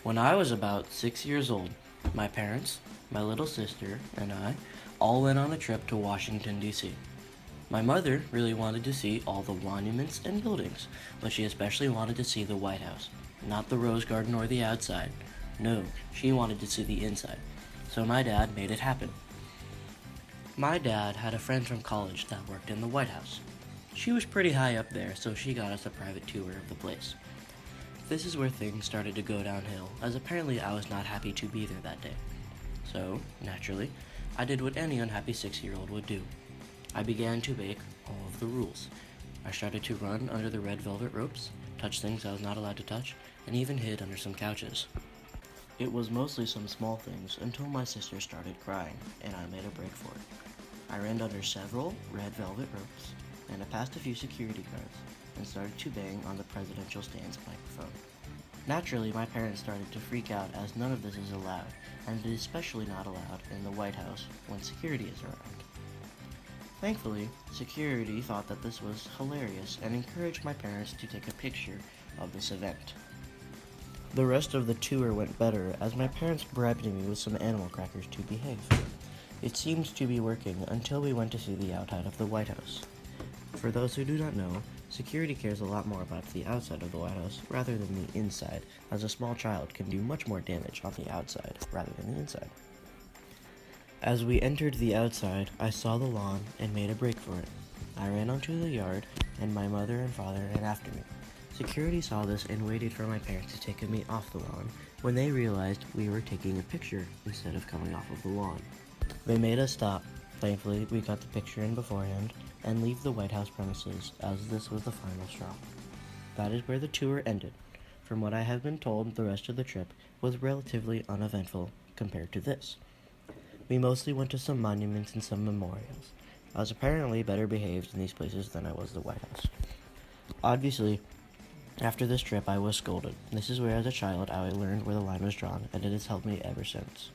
When I was about 6 years old, my parents, my little sister, and I all went on a trip to Washington, D.C. My mother really wanted to see all the monuments and buildings, but she especially wanted to see the White House, not the Rose Garden or the outside. No, she wanted to see the inside. So my dad made it happen. My dad had a friend from college that worked in the White House. She was pretty high up there, so she got us a private tour of the place. This is where things started to go downhill, as apparently I was not happy to be there that day. So, naturally, I did what any unhappy 6-year-old would do. I began to break all of the rules. I started to run under the red velvet ropes, touch things I was not allowed to touch, and even hid under some couches. It was mostly some small things until my sister started crying, and I made a break for it. I ran under several red velvet ropes, and I passed a few security guards, and started to bang on the presidential stand's microphone. Naturally, my parents started to freak out as none of this is allowed, and it is especially not allowed in the White House when security is around. Thankfully, security thought that this was hilarious and encouraged my parents to take a picture of this event. The rest of the tour went better as my parents bribed me with some animal crackers to behave. It seemed to be working until we went to see the outside of the White House. For those who do not know, security cares a lot more about the outside of the White House rather than the inside, as a small child can do much more damage on the outside rather than the inside. As we entered the outside, I saw the lawn and made a break for it. I ran onto the yard, and my mother and father ran after me. Security saw this and waited for my parents to take me off the lawn when they realized we were taking a picture instead of coming off of the lawn. They made us stop. Thankfully, we got the picture in beforehand and leave the White House premises, as this was the final straw. That is where the tour ended. From what I have been told, the rest of the trip was relatively uneventful compared to this. We mostly went to some monuments and some memorials. I was apparently better behaved in these places than I was the White House. Obviously, after this trip I was scolded. This is where as a child I learned where the line was drawn, and it has helped me ever since.